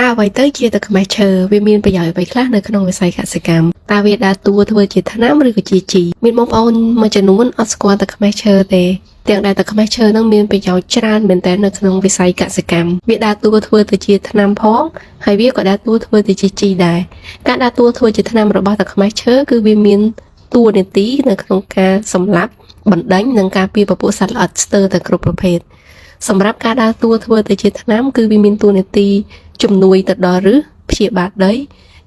អ្វីទៅជាទឹកខ្មេះឈើវាមានប្រយោជន៍អ្វីខ្លះនៅក្នុងវិស័យកសិកម្មតើវាដើរតួធ្វើជាថ្នាំឬក៏ជាជីមានបងប្អូនមួយចំនួនអត់ស្គាល់ទឹកខ្មេះឈើទេទាំងដែលទឹកខ្មេះឈើនឹងមានប្រយោជន៍ច្រើនមែនទែននៅក្នុងវិស័យកសិកម្មវាដើរតួធ្វើទៅជាថ្នាំផងហើយវាក៏ដើរតួធ្វើទៅជាជីដែរការដើរតួធ្វើជាថ្នាំរបស់ទឹកខ្មេះឈើគឺវាមានតួនាទីនៅក្នុងការសម្លាប់បណ្ដេញនិងការពារពពួកសត្វល្អិតស្ទើរតែគ្រប់ប្រភេទសម្រាប់ការដើរតួធ្វើទៅជាថ្នាំគឺវាមានតួនាទីជំនួយទៅដល់ឫសព្យាបាលដី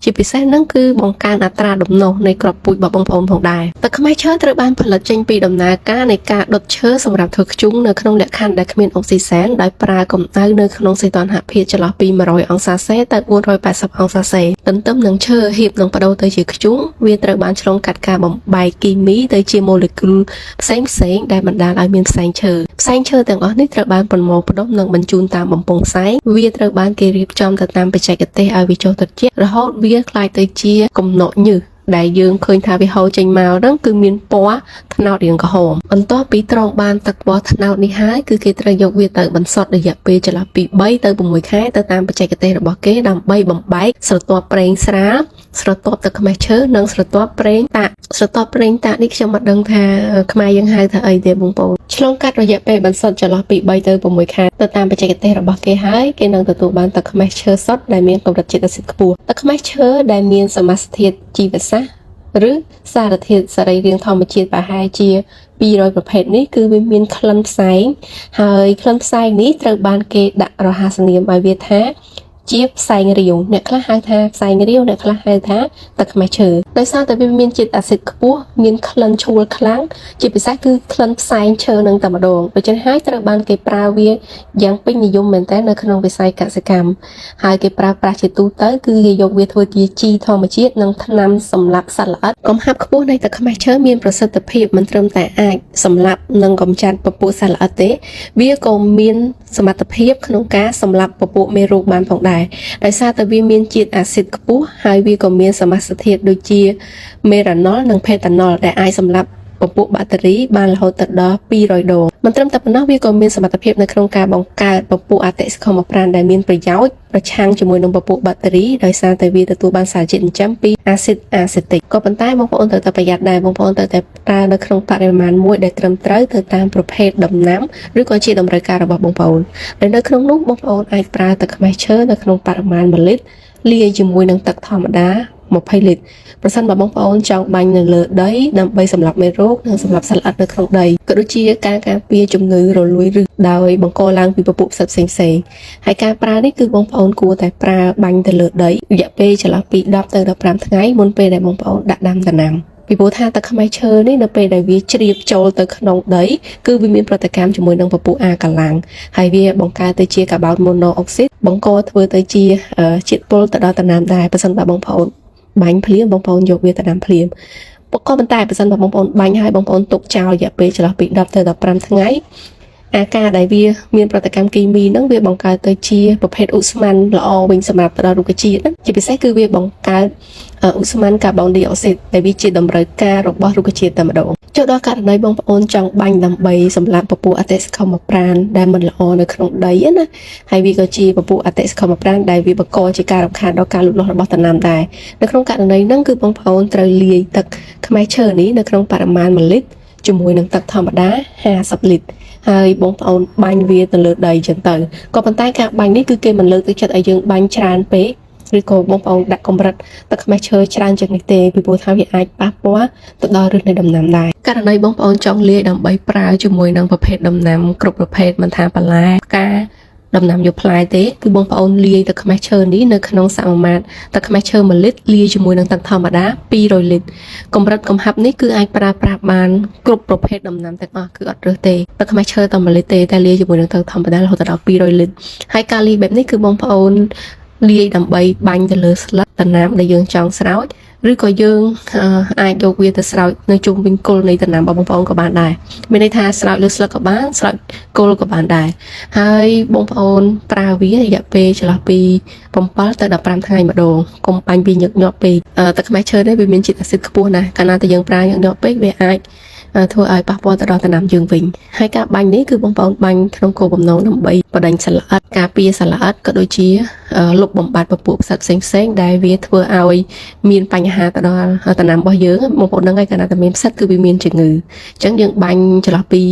ជាពិសេសហ្នឹងគឺបង្កើនអត្រាដំណុះនៃគ្រាប់ពូជរបស់បងប្អូនផងដែរទឹកខ្មេះឈើត្រូវបានផលិតចេញពីដំណើរការនៃការដុតឈើសម្រាប់ធ្វើធ្យូងនៅក្នុងលក្ខខណ្ឌដែលគ្មានអុកស៊ីសែនដោយប្រើកម្ដៅនៅក្នុងសីតុណ្ហភាពចន្លោះពី100អង្សាសេទៅ480អង្សាសេទន្ទឹមនឹងឈើហៀបនឹងបដូរទៅជាធ្យូងវាត្រូវបានឆ្លងកាត់ការបំបែកគីមីទៅជាម៉ូលេគុលផ្សេងៗដែលបណ្ដាលឲ្យមានផ្សែងឈើទាំងអស់នេះត្រូវបានប្រមូលផ្ដុំនិងបញ្ជូនតាមបំពង់ផ្សែងវាត្រូវបានគេរៀបចំទៅតាមបច្ចេកទេសឲ្យវាចុះត្រជាក់រហូតវាคล้ายទៅជាកំណកញើសដែលយើងឃើញថាវាហូរចេញមកហ្នឹងគឺមានពណ៌ត្នោតរាងក្រហមបន្ទាប់ពីត្រងបានទឹកពណ៌ត្នោតនេះហើយគឺគេត្រូវយកវាទៅបន្សុទ្ធរយៈពេលចន្លោះពី3ទៅ6ខែទៅតាមបច្ចេកទេសរបស់គេដើម្បីបំបែកស្រទាប់ប្រេងស្រាលស្រទាប់ទឹកខ្មេះឈើនិងស្រទាប់ប្រេងតាក់នេះខ្ញុំមិនដឹងថាខ្មែរយើងហៅថាអីទេបងប្អូនឆ្លងកាត់រយៈពេលបន្សុទ្ធចន្លោះពី3ទៅ6ខែទៅតាមបច្ចេកទេសរបស់គេហើយគេនឹងទទួលបានទឹកខ្មេះឈើសុទ្ធដែលមានកម្រិតជាតិអាស៊ីតខ្ពស់ទឹកខ្មេះឈើដែលមានសមាសធាតុជីវសាស្ត្រឬសារធាតុសរីរាង្គធម្មជាតិប្រហែលជា200ប្រភេទនេះគឺវាមានក្លិនផ្សែងហើយក្លិនផ្សែងនេះត្រូវបានគេដាក់រហស្សនាមឲ្យវាថាជាផ្សែងរាវអ្នកខ្លះហៅថាផ្សែងរាវអ្នកខ្លះហៅថាទឹកខ្មេះឈើដោយសារតែវាមានជាតិអាស៊ីតខ្ពស់មានក្លិនឆួលខ្លាំងជាពិសេសគឺក្លិនផ្សែងឈើនឹងតែម្ដងដូច្នេះហើយត្រូវបានគេប្រើវាយ៉ាងពេញនិយមមែនទែននៅក្នុងវិស័យកសិកម្មហើយគេប្រើប្រាស់ជាទូទៅគឺគេយកវាធ្វើជាជីធម្មជាតិនិងថ្នាំសម្លាប់សត្វល្អិតកំហាប់ខ្ពស់នៃទឹកខ្មេះឈើមានប្រសិទ្ធភាពមិនត្រឹមតែអាចសម្លាប់និងកម្ចាត់ពពួកសត្វល្អិតទេវាក៏មានសមត្ថភាពក្នុងការសម្លាប់ពពួកមេរោគបានផងដែរដោយសារតែវាមានជាតិអាស៊ីតខ្ពស់ហើយវាក៏មានសមាសធាតុដូចជាមេរ៉ាណុលនិងផេតាណុលដែលអាចសម្លាប់ពពួកបាក់តេរីបានរហូតដល់200ដងមិនត្រឹមតែប៉ុណ្ណោះវាក៏មានសមត្ថភាពនៅក្នុងការបង្កើតពពួកអតិសកុមប្រាណដែលមានប្រយោជន៍ប្រឆាំងជាមួយនឹងពពួកបាក់តេរីដោយសារតែវាទទួលបានសារជាតិចិញ្ចឹមពីអាស៊ីតអាសេតិកក៏ប៉ុន្តែបងប្អូនត្រូវតែប្រយ័ត្នដែរបងប្អូនត្រូវតែប្រើនៅក្នុងបរិមាណមួយដែលត្រឹមត្រូវទៅតាមប្រភេទដំណាំឬក៏ជាតម្រូវការរបស់បងប្អូនហើយនៅក្នុងនោះបងប្អូនអាចប្រើទឹកខ្មេះឈើនៅក្នុងបរិមាណ1លីត្រលាយជាមួយនឹងទឹកធម្មតា20លីត្រប្រសិនបើបងប្អូនចង់បាញ់នៅលើដីដើម្បីសម្លាប់មេរោគនិងសម្លាប់សត្វល្អិតនៅក្នុងដីក៏ដូចជាការការពារជំងឺរលួយឬដោយបង្កឡើងពីពពួកផ្សិតផ្សេងៗហើយការប្រើនេះគឺបងប្អូនគួរតែប្រើបាញ់ទៅលើដីរយៈពេលចន្លោះពី10ទៅ15ថ្ងៃមុនពេលដែលបងប្អូនដាក់ដាំដំណាំពីព្រោះថាទឹកខ្មេះឈើនេះនៅពេលដែលវាជ្រាបចូលទៅក្នុងដីគឺវាមានប្រតិកម្មជាមួយនឹងពពួកអាកាឡាំងហើយវាបង្កើតទៅជាកាបូនម៉ូណូអុកស៊ីតបង្កធ្វើទៅជាជាតិពុលទៅដល់ដំណាំដែរប្រសិនបើបងប្អូនបាញ់ភ្លាមបងប្អូនយកវាទៅដាំភ្លាមក៏ប៉ុន្តែបើសិនបើបងប្អូនបាញ់ហើយបងប្អូនទុកចោលរយៈពេលចន្លោះពី10ទៅ15ថ្ងៃអាការដែលវាមានប្រតិកម្មគីមីហ្នឹងវាបង្កើតទៅជាប្រភេទឧស្ម័នល្អវិញសម្រាប់ទៅដល់រុក្ខជាតិហ្នឹងជាពិសេសគឺវាបង្កើតឧស្ម័នកាបូនឌីអុកស៊ីតដែលវាជាតម្រូវការរបស់រុក្ខជាតិតែម្ដងចូលដល់ករណីបងប្អូនចង់បាញ់ដើម្បីសម្លាប់ពពួកអតិសកុមប្រាណដែលមិនល្អនៅក្នុងដីណាហើយវាក៏ជាពពួកអតិសកុមប្រាណដែលវាបង្កជាការរំខានដល់ការលូតលាស់របស់ដំណាំដែរនៅក្នុងករណីហ្នឹងគឺបងប្អូនត្រូវលាយទឹកខ្មេះឈើនេះនៅក្នុងបរិមាណ1លីត្រជាមួយនឹងទឹកធម្មតា50លីត្រហើយបងប្អូនបាញ់វាទៅលើដីចឹងទៅក៏ប៉ុន្តែការបាញ់នេះគឺគេមិនលើកទឹកចិត្តឲ្យយើងបាញ់ច្រើនពេកឬក៏បងប្អូនដាក់កម្រិតទឹកខ្មេះឈើច្រើនជាងនេះទេពីព្រោះថាវាអាចប៉ះពាល់ទៅដល់ឫសនៃដំណាំដែរករណីបងប្អូនចង់លាយដើម្បីប្រើជាមួយនឹងប្រភេទដំណាំគ្រប់ប្រភេទមិនថាបន្លែផ្កាដំណាំយកផ្លែទេគឺបងប្អូនលាយទឹកខ្មេះឈើនេះនៅក្នុងសមាមាត្រទឹកខ្មេះឈើ1លីត្រលាយជាមួយនឹងទឹកធម្មតា200លីត្រកម្រិតកំហាប់នេះគឺអាចប្រើប្រាស់បានគ្រប់ប្រភេទដំណាំទាំងអស់គឺអត់រើសទេទឹកខ្មេះឈើតែ1លីត្រទេតែលាយជាមួយនឹងទឹកធម្មតារហូតដល់200លីត្រហើយការលាយបែបនេះគឺបងប្អូនលាយដើម្បីបាញ់ទៅលើស្លឹកដំណាំដែលយើងចង់ស្រោចឬក៏យើងអាចយកវាទៅស្រោចនៅជុំវិញគល់នៃដំណាំរបស់បងប្អូនក៏បានដែរមានន័យថាស្រោចលើស្លឹកក៏បានស្រោចគល់ក៏បានដែរហើយបងប្អូនប្រើវារយៈពេលចន្លោះពី7ទៅ15ថ្ងៃម្ដងកុំបាញ់វាញឹកញាប់ពេកទឹកខ្មេះឈើនេះវាមានជាតិអាស៊ីតខ្ពស់ណាស់កាលណាតែយើងប្រើញឹកញាប់ពេកវាអាចធ្វើឲ្យប៉ះពាល់ទៅដល់ដំណាំយើងវិញហើយការបាញ់នេះគឺបងប្អូនបាញ់ក្នុងគោលបំណងដើម្បីបដិញសត្វល្អិតការពារសត្វល្អិតក៏ដូចជា លុបបំបត្តិពពួកផ្សិតផ្សេងៗដែលវាធ្វើឲ្យមានបញ្ហាទៅដល់ដំណាំរបស់យើងបងប្អូនដឹងហើយកាលណាតែមានផ្សិតគឺវាមានជំងឺអញ្ចឹងយើងបាញ់ចន្លោះពី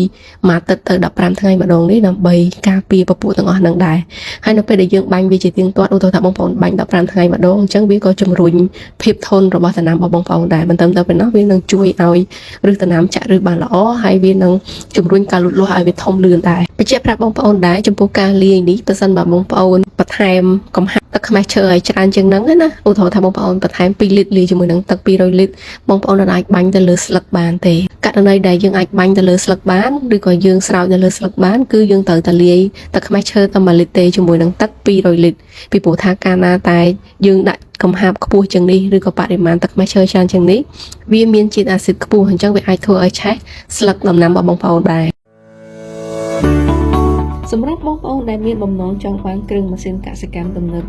មួយអាទិត្យទៅ15ថ្ងៃម្ដងនេះដើម្បីការពារពពួកទាំងអស់ហ្នឹងដែរហើយនៅពេលដែលយើងបាញ់វាជាទៀងទាត់ឧទាហរណ៍ថាបងប្អូនបាញ់15ថ្ងៃម្ដងអញ្ចឹងវាក៏ជំរុញភាពធន់របស់ដំណាំរបស់បងប្អូនដែរមិនត្រឹមតែប៉ុណ្ណោះវានឹងជួយឲ្យឫសដំណាំចាក់ឫសបានល្អហើយវានឹងជំរុញការលូតលាស់ឲ្យវាធំលឿនដែរបញ្ជាក់ប្រាប់បងប្អូនដែរចំពោះការលាយនេះបើសិនបើបងប្អូនបន្ថែមកំហាប់ទឹកខ្មេះឈើឲ្យច្រើនជាងហ្នឹងណាឧទាហរណ៍ថាបងប្អូនបន្ថែម2លីត្រលាយជាមួយនឹងទឹក200លីត្របងប្អូនអាចបាញ់ទៅលើស្លឹកបានទេករណីដែលយើងអាចបាញ់ទៅលើស្លឹកបានឬក៏យើងស្រោចទៅលើស្លឹកបានគឺយើងត្រូវតែលាយទឹកខ្មេះឈើតែ1លីត្រទេជាមួយនឹងទឹក200លីត្រពីព្រោះថាកាលណាតែយើងដាក់កំហាប់ខ្ពស់ជាងនេះឬក៏បរិមាណទឹកខ្មេះឈើច្រើនជាងនេះវាមានជាតិអាស៊ីតខ្ពស់អញ្ចឹងវាអាចធ្វើឲ្យឆេះស្លឹកដំណាំរបស់បងប្អូនដែរសម្រាប់បងប្អូនដែលមានបំណងចង់បានគ្រឿងម៉ាស៊ីនកសិកម្មទំនើ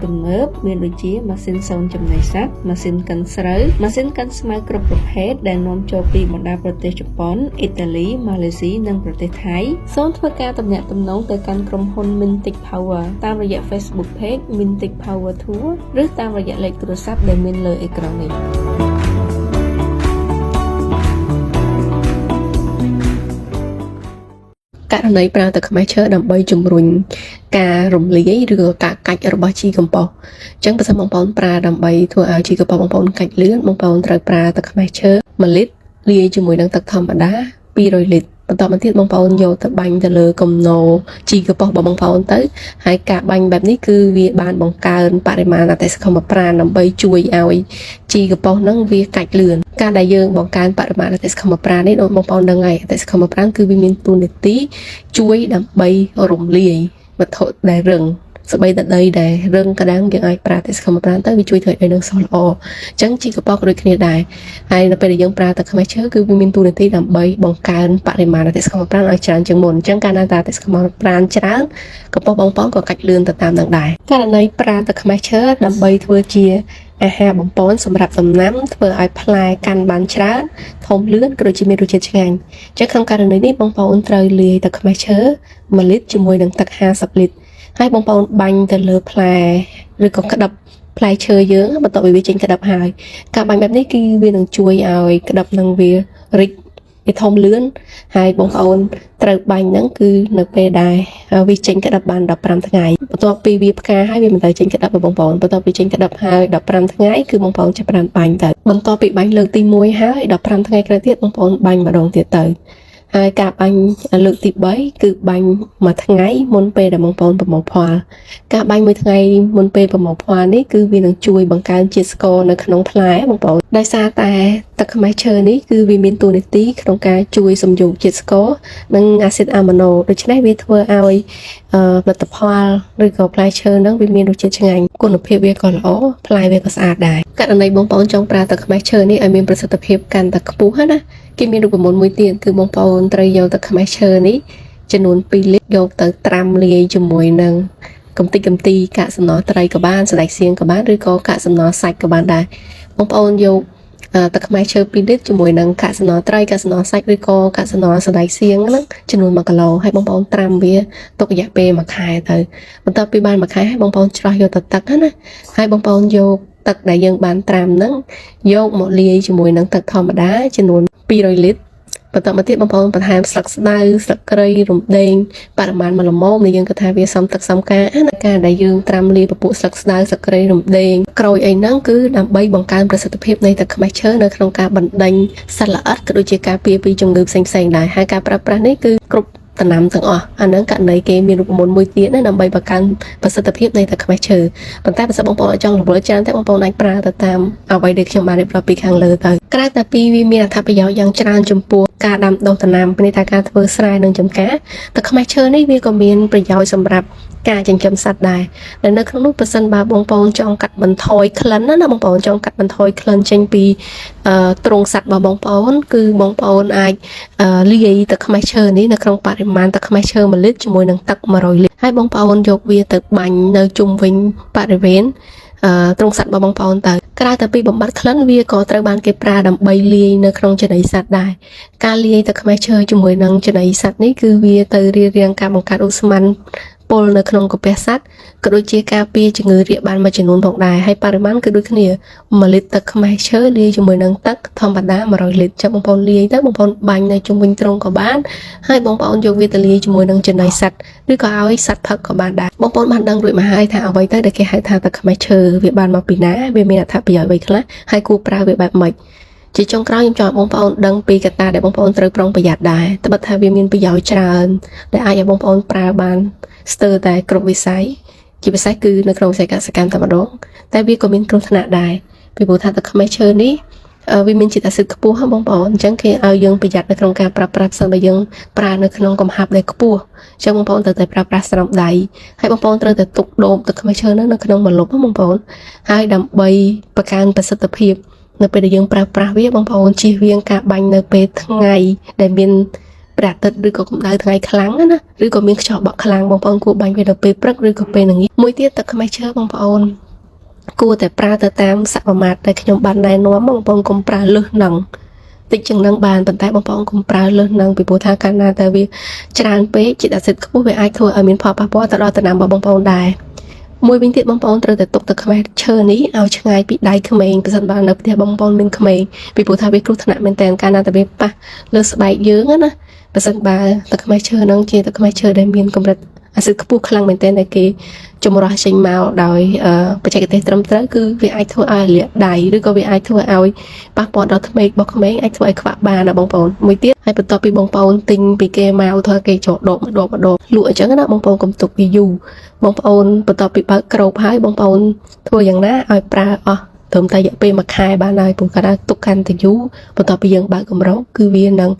បមានដូចជាម៉ាស៊ីនសូនចំណីសត្វម៉ាស៊ីនកិនស្រូវម៉ាស៊ីនកិនស្មៅគ្រប់ប្រភេទដែលនាំចូលពីបណ្ដាប្រទេសជប៉ុនអ៊ីតាលីម៉ាឡេស៊ីនិងប្រទេសថៃសូមធ្វើការទំនាក់ទំនងទៅកាន់ក្រុមហ៊ុន Mintic Power តាមរយៈ Facebook Page Mintic Power Tour ឬតាមរយៈលេខទូរស័ព្ទដែលមានលើអេក្រង់នេះករណីប្រើទឹកខ្មេះឈើដើម្បីជំរុញការរំលាយឬក៏ការកាច់របស់ជីកំប៉ុស្តអញ្ចឹងបើសិនបងប្អូនប្រើដើម្បីធ្វើឲ្យជីកំប៉ុស្តបងប្អូនកាច់លឿនបងប្អូនត្រូវប្រើទឹកខ្មេះឈើ1លីត្រលាយជាមួយនឹងទឹកធម្មតា200លីត្របន្តមកទៀតបងប្អូនយកទៅបាញ់ទៅលើគំនរជីកំប៉ុស្តរបស់បងប្អូនទៅហើយការបាញ់បែបនេះគឺវាបានបង្កើនបរិមាណអតិសកុមប្រាណដើម្បីជួយឲ្យជីកំប៉ុស្តហ្នឹងវាកាច់លឿនការដែលយើងបង្កើនបរិមាណអតិសកុមប្រាណនេះបងប្អូនដឹងហើយអតិសកុមប្រាណគឺវាមានតួនាទីជួយដើម្បីរំលាយវត្ថុដែលរឹងស្បីតែដីដែលរឹងក្តាំងយើងអាចប្រើទឹកខ្មេះប្រាណទៅវាជួយធ្វើឲ្យនឹងសល្អអញ្ចឹងជីកំប៉ុស្តក៏ដូចគ្នាដែរហើយនៅពេលដែលយើងប្រើទឹកខ្មេះឈើគឺវាមានតួនាទីដើម្បីបង្កើនបរិមាណទឹកខ្មេះប្រាណឲ្យច្រើនជាងមុនអញ្ចឹងកាលណាតែទឹកខ្មេះប្រាណច្រើនកំប៉ុស្តបងប្អូនក៏កាច់លឿនទៅតាមនឹងដែរករណីប្រើទឹកខ្មេះឈើដើម្បីធ្វើជាអាហារបំពន់សម្រាប់ដំណាំធ្វើឲ្យផ្លែកាន់បានច្រើនធំលឿនក៏ដូចជាមានរសជាតិឆ្ងាញ់អញ្ចឹងក្នុងករណីនេះបងប្អូនត្រូវលាយទឹកខ្មេះឈើ1លីត្រជាមួយនឹងទឹក50លីត្រហើយបងប្អូនបាញ់ទៅលើផ្លែឬក៏ក្តាប់ផ្លែឈើយើងបន្ទាប់ពីវាចេញក្តាប់ហើយការបាញ់បែបនេះគឺវានឹងជួយឲ្យក្តាប់នឹងវារីកវាធំលឿនហើយបងប្អូនត្រូវបាញ់ហ្នឹងគឺនៅពេលដែលវាចេញក្តាប់បាន15ថ្ងៃបន្ទាប់ពីវាផ្កាហើយវាមិនទៅចេញក្តាប់បងប្អូនបន្ទាប់ពីចេញក្តាប់ហើយ15ថ្ងៃគឺបងប្អូនចាប់ផ្ដើមបាញ់ទៅបន្ទាប់ពីបាញ់លើកទី1ហើយ15ថ្ងៃក្រោយទៀតបងប្អូនបាញ់ម្ដងទៀតទៅហើយការបាញ់លើកទី3គឺបាញ់មួយថ្ងៃមុនពេលដែលបងប្អូនប្រមូលផលការបាញ់មួយថ្ងៃមុនពេលប្រមូលផលនេះគឺវានឹងជួយបង្កើនជាតិស្ករនៅក្នុងផ្លែបងប្អូនដោយសារតែទឹកខ្មេះឈើនេះគឺវាមានតួនាទីក្នុងការជួយសំយោគជាតិស្ករនិងអាស៊ីតអាម៉ាណូដូច្នេះវាធ្វើឲ្យផលិតផលឬក៏ផ្លែឈើហ្នឹងវាមានរសជាតិឆ្ងាញ់គុណភាពវាក៏ល្អផ្លែវាក៏ស្អាតដែរករណីបងប្អូនចង់ប្រើទឹកខ្មេះឈើនេះឲ្យមានប្រសិទ្ធភាពកាន់តែខ្ពស់ណាគេមានរូបមន្តមួយទៀតគឺបងប្អូនត្រូវយកទឹកខ្មេះឈើនេះចំនួន2លីត្រយកទៅត្រាំលាយជាមួយនឹងកំទីកាកសំណល់ត្រីក៏បានសណ្តែកសៀងក៏បានឬក៏កាកសំណល់សាច់ក៏បានដែរបងប្អូនយកទឹកខ្មេះឈើ2លីត្រជាមួយនឹងកាកសំណល់ត្រីកាកសំណល់សាច់ឬក៏កាកសំណល់សណ្តែកសៀងហ្នឹងចំនួន1គីឡូហើយបងប្អូនត្រាំវាទុករយៈពេល1ខែទៅបន្ទាប់ពីបាន1ខែហើយបងប្អូនច្រោះយកទៅទឹកណាហើយបងប្អូនយកទឹកដែលយើងបានត្រាំហ្នឹងយកមកលាយជាមួយនឹងទឹកធម្មតាចំនួន200លីត្របន្តមកទៀតបងប្អូនបន្ថែមស្លឹកស្ដៅស្លឹកគ្រៃរំដេងបរិមាណ1ល្មមដែលយើងគិតថាវាសមទឹកសមការណាការដែលយើងត្រាំលាយពពួកស្លឹកស្ដៅស្លឹកគ្រៃរំដេងក្រូចអីហ្នឹងគឺដើម្បីបង្កើនប្រសិទ្ធភាពនៃទឹកខ្មេះឈើនៅក្នុងការបណ្ដេញសត្វល្អិតក៏ដូចជាការពារពីជំងឺផ្សេងៗដែរហើយការប្រើប្រាស់នេះគឺគ្រប់ដំណាំទាំងអស់អាហ្នឹងករណីគេមានរូបមន្តមួយទៀតណាដើម្បីបង្កើនប្រសិទ្ធភាពនៃទឹកខ្មេះឈើប៉ុន្តែបើសិនបងប្អូនចង់រវល់ច្រើនតែបងប្អូនអាចប្រើទៅតាមអ្វីដែលខ្ញុំបានរៀបរាប់ពីខាងលើទៅក្រៅតែពីវាមានអត្ថប្រយោជន៍យ៉ាងច្រើនចំពោះការដាំដុះដំណាំពីថាការធ្វើស្រែនិងចម្ការទឹកខ្មេះឈើនេះវាក៏មានប្រយោជន៍សម្រាប់ការចិញ្ចឹមសត្វដែរដែលនៅក្នុងនោះប្រសិនបើបងប្អូនចង់កាត់បន្ថយក្លិនណាបងប្អូនចង់កាត់បន្ថយក្លិនចេញពីទ្រុងសត្វរបស់បងប្អូនគឺបងប្អូនអាចលាយទឹកខ្មេះឈើនេះនៅក្នុងបរិមាណទឹកខ្មេះឈើ1លីត្រជាមួយនឹងទឹក100លីត្រហើយបងប្អូនយកវាទៅបាញ់នៅជុំវិញបរិវេណទ្រុងសត្វរបស់បងប្អូនទៅក្រៅតែពីបំបត្តិក្លិនវាក៏ត្រូវបានគេប្រើដើម្បីលាយនៅក្នុងចំណីសត្វដែរការលាយទឹកខ្មេះឈើជាមួយនឹងចំណីសត្វនេះគឺវាទៅរារាំងការបង្កើតឧស្ម័ន ពលនៅក្នុងកាពះសัตว์ក៏ដូចជាការពារជំងឺរាកបានមួយចំនួនផងដែរហើយបរិមាណគឺដូចគ្នា1លីត្រទឹកខ្មេះឈើលាយជាមួយនឹងទឹកធម្មតា100លីត្រចាំបងប្អូនលាយទៅបងប្អូនបាញ់នៅជុំវិញទ្រុងក៏បានហើយបងប្អូនយកវាទៅលាយជាមួយនឹងចំណីសត្វឬក៏ឲ្យសត្វផឹកក៏បានដែរបងប្អូនបានដឹងរួចមកហើយថាអ្វីទៅដែលគេហៅថាទឹកខ្មេះឈើវាបានមកពីណាវាមានអត្ថប្រយោជន៍អ្វីខ្លះហើយគួរប្រើវាបែបម៉េចជាចុងក្រោយខ្ញុំចង់ឲ្យបងប្អូនដឹងពីកត្តាដែលបងប្អូនត្រូវប្រុងប្រយ័ត្នដែរត្បិតថាវាមានប្រយោជន៍ច្រើនដែលអាចឲ្យបងប្អូនប្រើបានស្ទើរតែគ្រប់វិស័យជាពិសេសគឺនៅក្នុងវិស័យកសិកម្មតែម្ដងតែវាក៏មានគ្រោះថ្នាក់ដែរពីព្រោះថាទឹកខ្មេះឈើនេះវាមានជាតិអាស៊ីតខ្ពស់ហ្នឹងបងប្អូនអញ្ចឹងគេឲ្យយើងប្រយ័ត្ននៅក្នុងការប្រើប្រាស់ផ្សេងបើយើងប្រើនៅក្នុងកំហាប់ដែលខ្ពស់អញ្ចឹងបងប្អូនត្រូវតែប្រើប្រាស់ស្រោមដៃហើយបងប្អូនត្រូវតែទុកដបទឹកខ្មេះឈើហ្នឹងនៅក្នុងម្លប់បងប្អូនហើយដើម្បីបង្កើនប្រសិទ្ធភាពនៅពេលដែលយើងប្រើប្រាស់វាបងប្អូនជៀសវាងការបាញ់នៅពេលថ្ងៃដែលមានព្រះអាទិត្យឬក៏កម្ដៅថ្ងៃខ្លាំងណាឬក៏មានខ្យល់បក់ខ្លាំងបងប្អូនគួរបាញ់វានៅពេលព្រឹកឬក៏ពេលល្ងាចមួយទៀតទឹកខ្មេះឈើបងប្អូនគួរតែប្រើទៅតាមសមាមាត្រដែលខ្ញុំបានណែនាំបងប្អូនកុំប្រើលើសនឹងតិចជាងនឹងបានប៉ុន្តែបងប្អូនកុំប្រើលើសនឹងពីព្រោះថាកាលណាតែវាច្រើនពេកជាតិអាស៊ីតខ្ពស់វាអាចធ្វើឲ្យមានផលប៉ះពាល់ទៅដល់ដំណាំរបស់បងប្អូនដែរមួយវិញទៀតបងប្អូនត្រូវតែទុកទឹកខ្មេះឈើនេះឲ្យឆ្ងាយពីដៃក្មេងប្រសិនបើនៅផ្ទះបងប្អូនមានក្មេងពីព្រោះថាវាគ្រោះថ្នាក់មែនតើកាលណាតែវាប៉ះលើស្បែកយើងណាប្រសិនបើទឹកខ្មេះឈើហ្នឹងជាទឹកខ្មេះឈើដែលមានកម្រិតអាស៊ីតខ្ពស់ខ្លាំងមែនទែនដែលគេចម្រោះចេញមកដោយបច្ចេកទេសត្រឹមត្រូវគឺវាអាចធ្វើឲ្យលាកដៃឬក៏វាអាចធ្វើឲ្យប៉ះពាល់ដល់ធ្មេញរបស់ក្មេងអាចធ្វើឲ្យខ្វាក់បានណាបងប្អូនមួយទៀតហើយបន្ទាប់ពីបងប្អូនទិញពីគេមកធ្វើគេចោលដកម្ដងលក់អញ្ចឹងណាបងប្អូនកុំទុកវាយូរបងប្អូនបន្ទាប់ពីបើកក្របហើយបងប្អូនធ្វើយ៉ាងណាឲ្យប្រើអស់ត្រឹមតែរយៈពេល1ខែបានហើយព្រោះគាត់ថាទុកកាន់តែយូរបន្ទាប់ពីយើងបើកកម្រងគឺវានឹង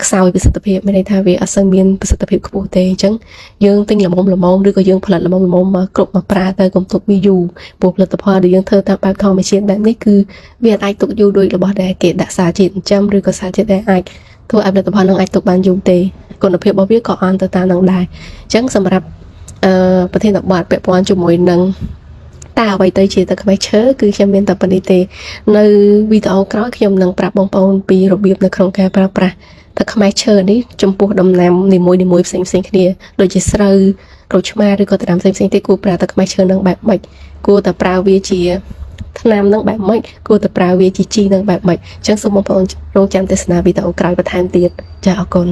ខ្សោយប្រសិទ្ធភាពមានន័យថាវាអត់សូវមានប្រសិទ្ធភាពខ្ពស់ទេអញ្ចឹងយើងទិញល្មមឬក៏យើងផលិតល្មមមកគ្រប់មកប្រើទៅកុំទុកវាយូរព្រោះផលិតផលដែលយើងធ្វើតាមបែបធម្មជាតិបែបនេះគឺវាអាចទុកយូរដោយរបស់ដែលគេដាក់សារជាតិចិញ្ចឹមឬក៏សារជាតិដែលអាចធ្វើឲ្យផលិតផលនឹងអាចទុកបានយូរទេគុណភាពរបស់វាក៏អន់ទៅតាមនឹងដែរអញ្ចឹងសម្រាប់ប្រធានបទពាក់ព័ន្ធជាមួយនឹងតើអ្វីទៅជាទឹកខ្មេះឈើគឺខ្ញុំមានតែប៉ុណ្្នេះទេនៅវីដេអូក្រោយខ្ញុំនឹងប្រាប់បងប្អូនពីរបៀបនៅក្នុងការប្រើប្រាស់ទឹកខ្មេះឈើនេះចំពោះដំណាំនីមួយៗផ្សេងៗគ្នាដូចជាស្រូវក្រូចឆ្មាឬក៏ដំណាំផ្សេងៗទៀតគួរប្រើទឹកខ្មេះឈើនឹងបែបម៉េចគួរតែប្រើវាជាថ្នាំនឹងបែបម៉េចគួរតែប្រើវាជាជីនឹងបែបម៉េចអញ្ចឹងសូមបងប្អូនរងចាំទស្សនាវីដេអូក្រោយបន្ថែមទៀតចាអរគុណ